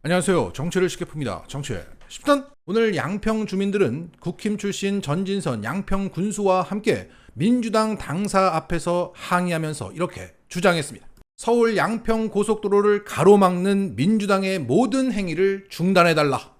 안녕하세요. 정치를 쉽게 풉니다. 정치의 10분. 오늘 양평 주민들은 국힘 출신 전진선 양평 군수와 함께 민주당 당사 앞에서 항의하면서 이렇게 주장했습니다. 서울 양평 고속도로를 가로막는 민주당의 모든 행위를 중단해달라.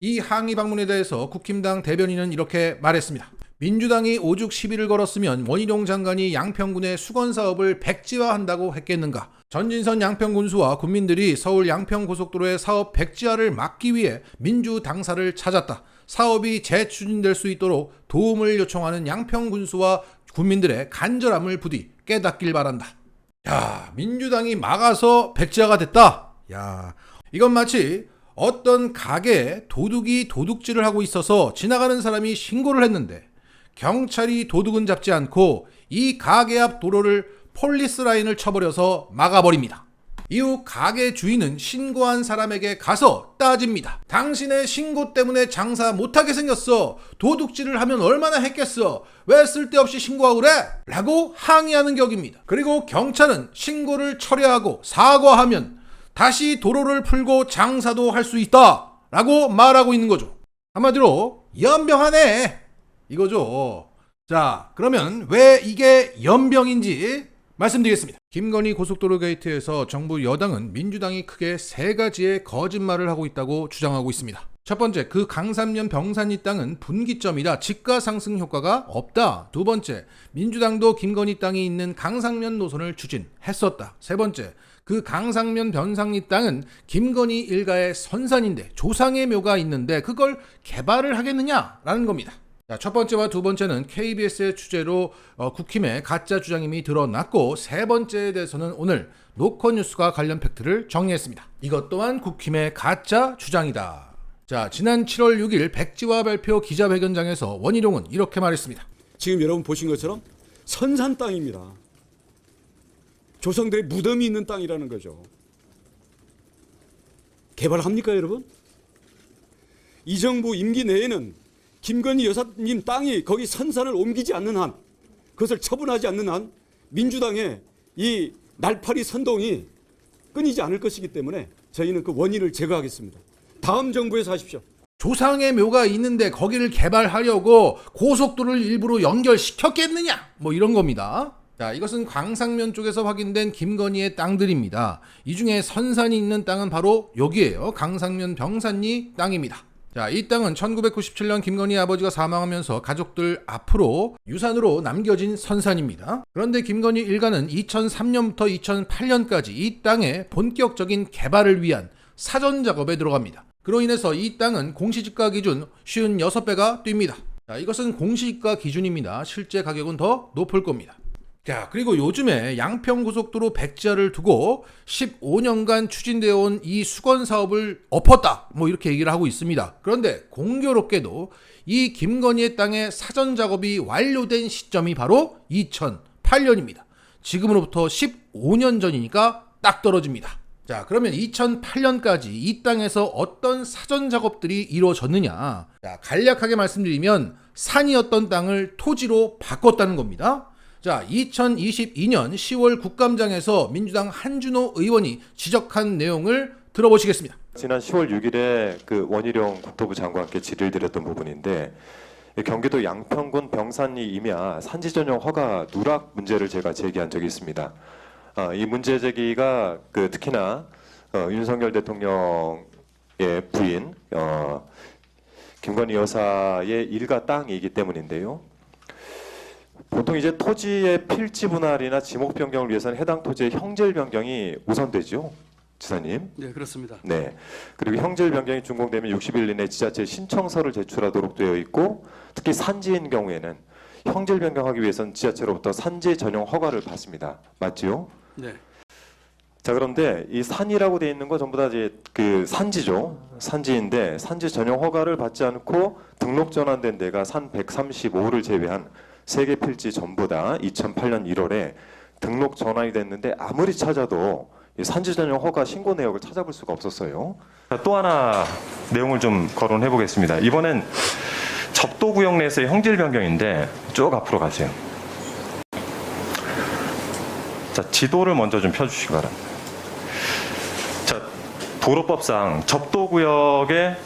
이 항의 방문에 대해서 국힘당 대변인은 이렇게 말했습니다. 민주당이 오죽 시비를 걸었으면 원희룡 장관이 양평군의 수건사업을 백지화한다고 했겠는가. 전진선 양평군수와 군민들이 서울 양평고속도로의 사업 백지화를 막기 위해 민주당사를 찾았다. 사업이 재추진될 수 있도록 도움을 요청하는 양평군수와 군민들의 간절함을 부디 깨닫길 바란다. 야, 민주당이 막아서 백지화가 됐다. 야, 이건 마치 어떤 가게에 도둑이 도둑질을 하고 있어서 지나가는 사람이 신고를 했는데 경찰이 도둑은 잡지 않고 이 가게 앞 도로를 폴리스 라인을 쳐버려서 막아버립니다. 이후 가게 주인은 신고한 사람에게 가서 따집니다. 당신의 신고 때문에 장사 못하게 생겼어. 도둑질을 하면 얼마나 했겠어. 왜 쓸데없이 신고하고 그래? 라고 항의하는 격입니다. 그리고 경찰은 신고를 철회하고 사과하면 다시 도로를 풀고 장사도 할 수 있다 라고 말하고 있는 거죠. 한마디로 연병하네 이거죠. 자, 그러면 왜 이게 연병인지 말씀드리겠습니다. 김건희 고속도로 게이트에서 정부 여당은 민주당이 크게 세 가지의 거짓말을 하고 있다고 주장하고 있습니다. 첫 번째, 그 강삼면 병산리 땅은 분기점이다. 집가 상승 효과가 없다. 두 번째, 민주당도 김건희 땅이 있는 강상면 노선을 추진했었다. 세 번째, 그 강상면 병산리 땅은 김건희 일가의 선산인데 조상의 묘가 있는데 그걸 개발을 하겠느냐라는 겁니다. 자, 첫 번째와 두 번째는 KBS의 취재로 국힘의 가짜 주장임이 드러났고, 세 번째에 대해서는 오늘 노컷뉴스가 관련 팩트를 정리했습니다. 이것 또한 국힘의 가짜 주장이다. 자, 지난 7월 6일 백지화 발표 기자회견장에서 원희룡은 이렇게 말했습니다. 지금 여러분 보신 것처럼 선산 땅입니다. 조상들의 무덤이 있는 땅이라는 거죠. 개발합니까, 여러분? 이 정부 임기 내에는 김건희 여사님 땅이 거기 선산을 옮기지 않는 한, 그것을 처분하지 않는 한 민주당의 이 날파리 선동이 끊이지 않을 것이기 때문에 저희는 그 원인을 제거하겠습니다. 다음 정부에서 하십시오. 조상의 묘가 있는데 거기를 개발하려고 고속도로를 일부러 연결시켰겠느냐? 뭐 이런 겁니다. 자, 이것은 강상면 쪽에서 확인된 김건희의 땅들입니다. 이 중에 선산이 있는 땅은 바로 여기예요. 강상면 병산리 땅입니다. 자, 이 땅은 1997년 김건희 아버지가 사망하면서 가족들 앞으로 유산으로 남겨진 선산입니다. 그런데 김건희 일가는 2003년부터 2008년까지 이 땅의 본격적인 개발을 위한 사전 작업에 들어갑니다. 그로 인해서 이 땅은 공시지가 기준 56배가 뜁니다. 자, 이것은 공시지가 기준입니다. 실제 가격은 더 높을 겁니다. 자, 그리고 요즘에 양평고속도로 백지화를 두고 15년간 추진되어 온 이 수건 사업을 엎었다, 뭐 이렇게 얘기를 하고 있습니다. 그런데 공교롭게도 이 김건희의 땅의 사전 작업이 완료된 시점이 바로 2008년입니다. 지금으로부터 15년 전이니까 딱 떨어집니다. 자, 그러면 2008년까지 이 땅에서 어떤 사전 작업들이 이루어졌느냐? 자, 간략하게 말씀드리면 산이었던 땅을 토지로 바꿨다는 겁니다. 자, 2022년 10월 국감장에서 민주당 한준호 의원이 지적한 내용을 들어보시겠습니다. 지난 10월 6일에 그 원희룡 국토부 장관께 질의를 드렸던 부분인데, 경기도 양평군 병산리 임야 산지 전용 허가 누락 문제를 제가 제기한 적이 있습니다. 이 문제 제기가 특히나 윤석열 대통령의 부인 김건희 여사의 일가 땅이기 때문인데요. 보통 이제 토지의 필지 분할이나 지목 변경을 위해서는 해당 토지의 형질 변경이 우선되죠, 지사님. 네, 그렇습니다. 네. 그리고 형질 변경이 준공되면 60일 이내 지자체 신청서를 제출하도록 되어 있고, 특히 산지인 경우에는 형질 변경하기 위해서는 지자체로부터 산지 전용 허가를 받습니다. 맞지요? 네. 자, 그런데 이 산이라고 되어 있는 거 전부 다 이제 그 산지죠. 산지인데 산지 전용 허가를 받지 않고 등록 전환된 데가 산 135호를 제외한 3개 필지 전부 다 2008년 1월에 등록 전환이 됐는데 아무리 찾아도 이 산지 전용 허가 신고 내역을 찾아볼 수가 없었어요. 또 하나 내용을 좀 거론해 보겠습니다. 이번엔 접도구역 내에서의 형질 변경인데 쭉 앞으로 가세요. 자, 지도를 먼저 좀 펴주시기 바랍니다. 자, 도로법상 접도구역의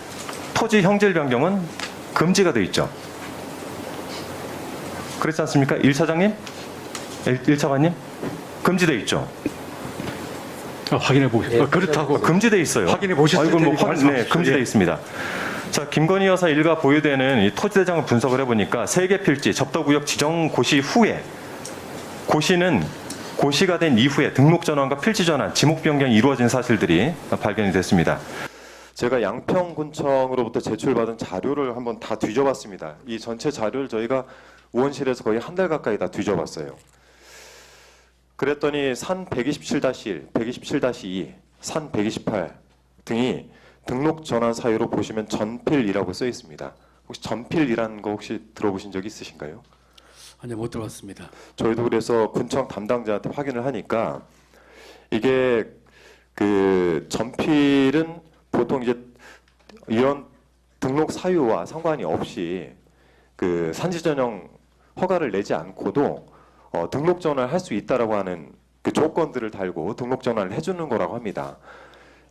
토지 형질 변경은 금지가 돼 있죠. 그렇지 않습니까? 1차장님? 1차관님? 금지돼 있죠. 확인해 보겠습니다. 그렇다고 금지돼 있어요. 확인해 보셨을 아이고, 테니까 말씀하십시오. 네, 금지돼 예. 있습니다. 자, 김건희 여사 일가 보유되는 이 토지 대장을 분석을 해보니까 3개 필지 접도구역 지정 고시 후에 고시는 고시가 된 이후에 등록 전환과 필지 전환, 지목 변경이 이루어진 사실들이 발견이 됐습니다. 제가 양평군청으로부터 제출받은 자료를 한번 다 뒤져봤습니다. 이 전체 자료를 저희가 의원실에서 거의 한 달 가까이 다 뒤져봤어요. 그랬더니 산 127-1, 127-2, 산 128 등이 등록 전환 사유로 보시면 전필이라고 써 있습니다. 혹시 전필이라는 거 혹시 들어보신 적 있으신가요? 아니요, 못 들어봤습니다. 저희도 그래서 군청 담당자한테 확인을 하니까 이게 그 전필은 보통 이제 이런 등록 사유와 상관이 없이 그 산지 전용 허가를 내지 않고도 등록 전환을 할 수 있다라고 하는 그 조건들을 달고 등록 전환을 해주는 거라고 합니다.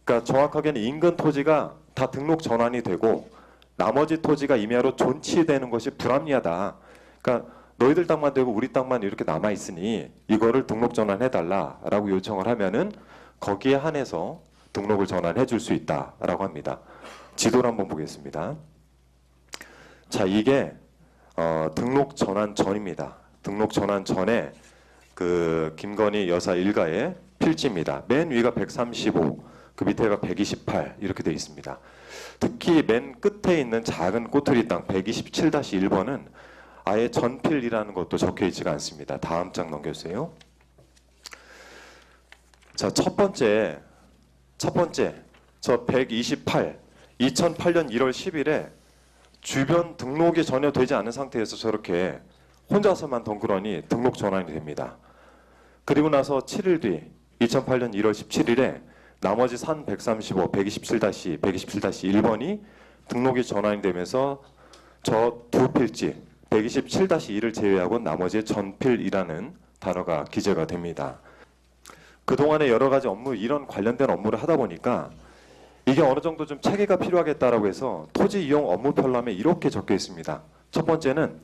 그러니까 정확하게는 인근 토지가 다 등록 전환이 되고 나머지 토지가 임야로 존치되는 것이 불합리하다. 그러니까 너희들 땅만 되고 우리 땅만 이렇게 남아 있으니 이거를 등록 전환해달라라고 요청을 하면은 거기에 한해서 등록을 전환해 줄 수 있다라고 합니다. 지도를 한번 보겠습니다. 자, 이게 등록 전환 전입니다. 등록 전환 전에 그 김건희 여사 일가의 필지입니다. 맨 위가 135, 그 밑에가 128 이렇게 돼 있습니다. 특히 맨 끝에 있는 작은 꼬투리 땅 127-1번은 아예 전필이라는 것도 적혀 있지가 않습니다. 다음 장 넘겨주세요. 자, 첫 번째 저 128, 2008년 1월 10일에 주변 등록이 전혀 되지 않은 상태에서 저렇게 혼자서만 덩그러니 등록 전환이 됩니다. 그리고 나서 7일 뒤 2008년 1월 17일에 나머지 산 135, 127-2, 127-1번이 등록이 전환이 되면서 저 두 필지 127-2를 제외하고 나머지 전필이라는 단어가 기재가 됩니다. 그동안에 여러 가지 업무, 이런 관련된 업무를 하다 보니까 이게 어느 정도 좀 체계가 필요하겠다라고 해서 토지 이용 업무 편람에 이렇게 적혀 있습니다. 첫 번째는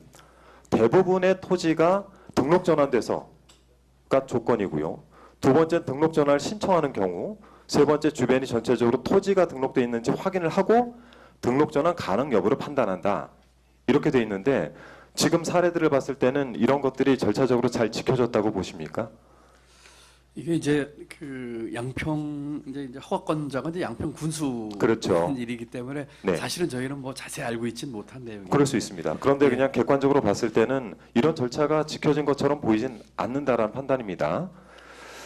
대부분의 토지가 등록 전환돼서가 조건이고요. 두 번째는 등록 전환을 신청하는 경우, 세 번째 주변이 전체적으로 토지가 등록돼 있는지 확인을 하고 등록 전환 가능 여부를 판단한다. 이렇게 돼 있는데 지금 사례들을 봤을 때는 이런 것들이 절차적으로 잘 지켜졌다고 보십니까? 이게 이제 그 양평 이제 허가권자가 이제 양평 군수 그렇죠. 한 일이기 때문에 네. 사실은 저희는 뭐 자세히 알고 있지는 못한 내용이에요. 그럴 수 있습니다. 그런데 네. 그냥 객관적으로 봤을 때는 이런 절차가 지켜진 것처럼 보이진 않는다라는 판단입니다.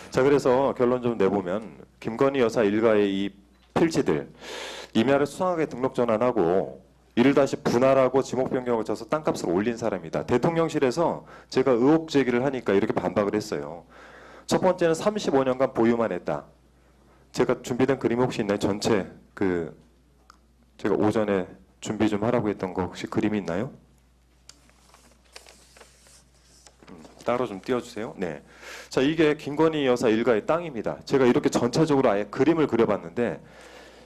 자, 그래서 결론 좀 내보면 김건희 여사 일가의 이 필지들 임야를 수상하게 등록 전환하고 이를 다시 분할하고 지목 변경을 쳐서 땅값을 올린 사람이다. 대통령실에서 제가 의혹 제기를 하니까 이렇게 반박을 했어요. 첫 번째는 35년간 보유만 했다. 제가 준비된 그림 혹시 있나요? 전체 그 제가 오전에 준비 좀 하라고 했던 거 혹시 그림이 있나요? 따로 좀 띄워주세요. 네. 자, 이게 김건희 여사 일가의 땅입니다. 제가 이렇게 전체적으로 아예 그림을 그려봤는데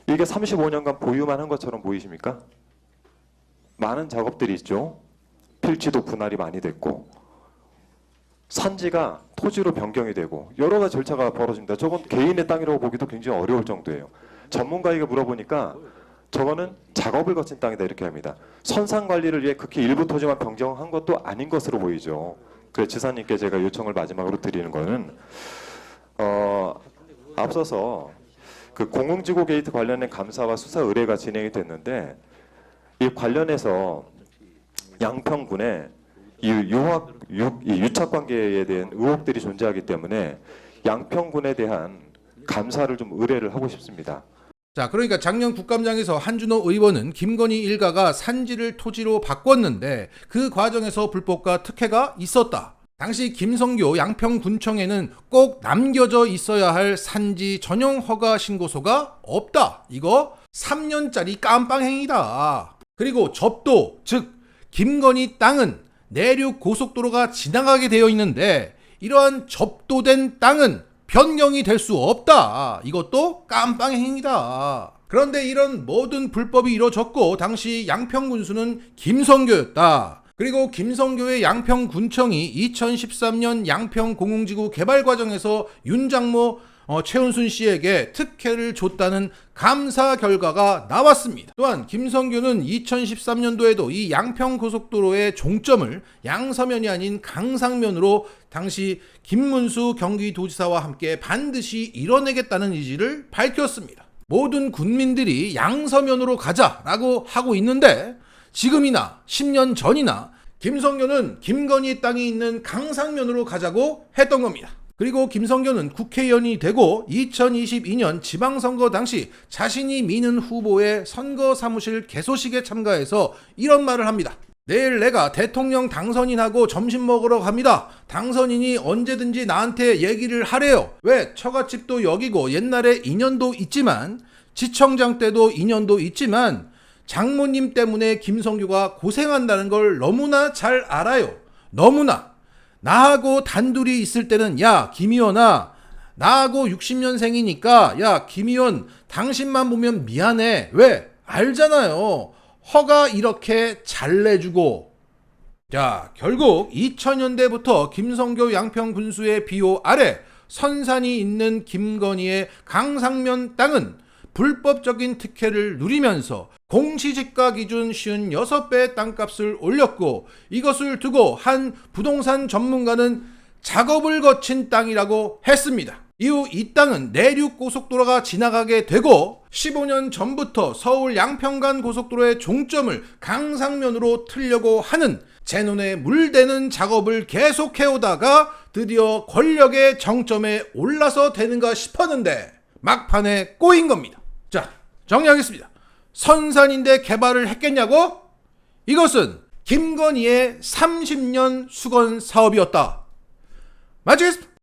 이게 35년간 보유만 한 것처럼 보이십니까? 많은 작업들이 있죠. 필지도 분할이 많이 됐고 산지가 토지로 변경이 되고 여러 가지 절차가 벌어집니다. 저건 개인의 땅이라고 보기도 굉장히 어려울 정도예요. 전문가에게 물어보니까 저거는 작업을 거친 땅이다 이렇게 합니다. 선상 관리를 위해 극히 일부 토지만 변경한 것도 아닌 것으로 보이죠. 그래서 지사님께 제가 요청을 마지막으로 드리는 거는 앞서서 그 공흥지구 게이트 관련된 감사와 수사 의뢰가 진행이 됐는데 이 관련해서 양평군에 이 유착 관계에 대한 의혹들이 존재하기 때문에 양평군에 대한 감사를 좀 의뢰를 하고 싶습니다. 자, 그러니까 작년 국감장에서 한준호 의원은 김건희 일가가 산지를 토지로 바꿨는데 그 과정에서 불법과 특혜가 있었다. 당시 김성교 양평군청에는 꼭 남겨져 있어야 할 산지 전용 허가 신고서가 없다. 이거 3년짜리 깜빵행위다. 그리고 접도, 즉 김건희 땅은 내륙 고속도로가 지나가게 되어 있는데 이러한 접도된 땅은 변경이 될 수 없다. 이것도 깜빵 행위다. 그런데 이런 모든 불법이 이루어졌고 당시 양평군수는 김성교였다. 그리고 김성교의 양평군청이 2013년 양평공흥지구 개발 과정에서 윤장모 최은순 씨에게 특혜를 줬다는 감사 결과가 나왔습니다. 또한 김성교는 2013년도에도 이 양평고속도로의 종점을 양서면이 아닌 강상면으로 당시 김문수 경기도지사와 함께 반드시 이뤄내겠다는 의지를 밝혔습니다. 모든 군민들이 양서면으로 가자라고 하고 있는데 지금이나 10년 전이나 김성교는 김건희 땅이 있는 강상면으로 가자고 했던 겁니다. 그리고 김성교는 국회의원이 되고 2022년 지방선거 당시 자신이 미는 후보의 선거 사무실 개소식에 참가해서 이런 말을 합니다. 내일 내가 대통령 당선인하고 점심 먹으러 갑니다. 당선인이 언제든지 나한테 얘기를 하래요. 왜? 처갓집도 여기고 옛날에 인연도 있지만 지청장 때도 인연도 있지만 장모님 때문에 김성교가 고생한다는 걸 너무나 잘 알아요. 너무나. 나하고 단둘이 있을 때는 야 김의원아 나하고 60년생이니까 야 김의원 당신만 보면 미안해. 왜? 알잖아요. 허가 이렇게 잘 내주고. 자 결국 2000년대부터 김성교 양평군수의 비호 아래 선산이 있는 김건희의 강상면 땅은 불법적인 특혜를 누리면서 공시지가 기준 56배 땅값을 올렸고 이것을 두고 한 부동산 전문가는 작업을 거친 땅이라고 했습니다. 이후 이 땅은 내륙 고속도로가 지나가게 되고 15년 전부터 서울 양평간 고속도로의 종점을 강상면으로 틀려고 하는 제 눈에 물대는 작업을 계속해오다가 드디어 권력의 정점에 올라서 되는가 싶었는데 막판에 꼬인 겁니다. 자 정리하겠습니다. 선산인데 개발을 했겠냐고? 이것은 김건희의 30년 수건 사업이었다. 마치겠습니다.